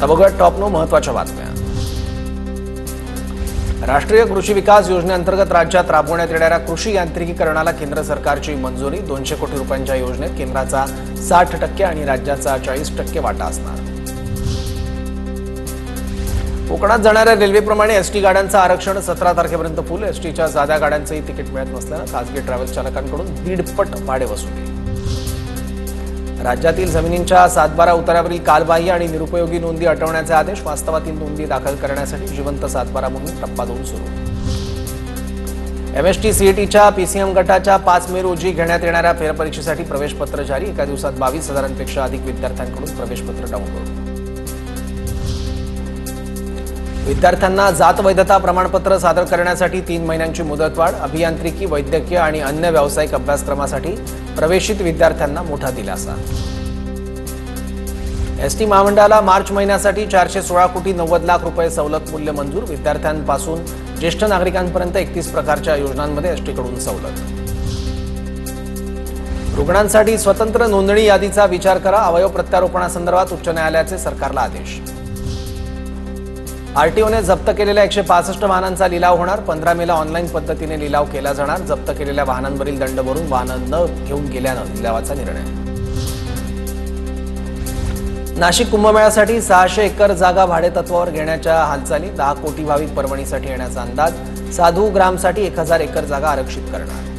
आता बघूया टॉप 9 महत्त्वाच्या बातम्या। राष्ट्रीय कृषी विकास योजनेअंतर्गत राज्यात राबवण्यात येणाऱ्या कृषी यांत्रिकीकरणाला केंद्र सरकारची मंजुरी। 200 कोटी रुपयांच्या योजनेत केंद्राचा 60% आणि राज्याचा 40% वाटा असणार। कोकणात जाणाऱ्या रेल्वेप्रमाणे एसटी गाड्यांचं आरक्षण 17 तारखेपर्यंत फुल। एसटीच्या साध्या गाड्यांचंही तिकीट मिळत नसल्यानं खासगी ट्रॅव्हल्स चालकांकडून 1.5 भाडे वसुली। राज्यातील जमिनींच्या 7/12 उतार्यावरील कालबाह्य आणि निरुपयोगी नोंदी हटवण्याचे आदेश। वास्तवातील नोंदी दाखल करण्यासाठी जिवंत 7/12 मोहीम टप्पा 2 सुरू। एमएसटी सीईटीच्या पीसीएम गटाच्या 5 मे रोजी घेण्यात येणाऱ्या फेरपरीक्षेसाठी प्रवेशपत्र जारी। एका दिवसात 22,000पेक्षा अधिक विद्यार्थ्यांकडून प्रवेशपत्र डाउनलोड। विद्यार्थ्यांना जात वैधता प्रमाणपत्र सादर करण्यासाठी 3 महिन्यांची मुदतवाढ। अभियांत्रिकी, वैद्यकीय आणि अन्य व्यावसायिक अभ्यासक्रमासाठी प्रवेशित विद्यार्थ्यांना मोठा दिलासा। एसटी महामंडळाला मार्च महिन्यासाठी 416 कोटी 90 लाख रुपये सवलत मूल्य मंजूर। विद्यार्थ्यांपासून ज्येष्ठ नागरिकांपर्यंत 31 प्रकारच्या योजनांमध्ये एसटीकडून सवलत। रुग्णांसाठी स्वतंत्र नोंदणी यादीचा विचार करा। अवयव प्रत्यारोपणासंदर्भात उच्च न्यायालयाचे सरकारला आदेश। आरटीओने जप्त केलेल्या 165 वाहनांचा लिलाव होणार। 15 मेला ऑनलाईन पद्धतीने लिलाव केला जाणार। जप्त केलेल्या वाहनांवरील दंड भरून वाहनं न घेऊन गेल्यानं लिलावाचा निर्णय। नाशिक कुंभमेळ्यासाठी 600 एकर जागा भाडेतत्वावर घेण्याच्या हालचाली। 10 कोटी भाविक परभणीसाठी येण्याचा अंदाज। साधू ग्रामसाठी 1000 एकर जागा आरक्षित करणार।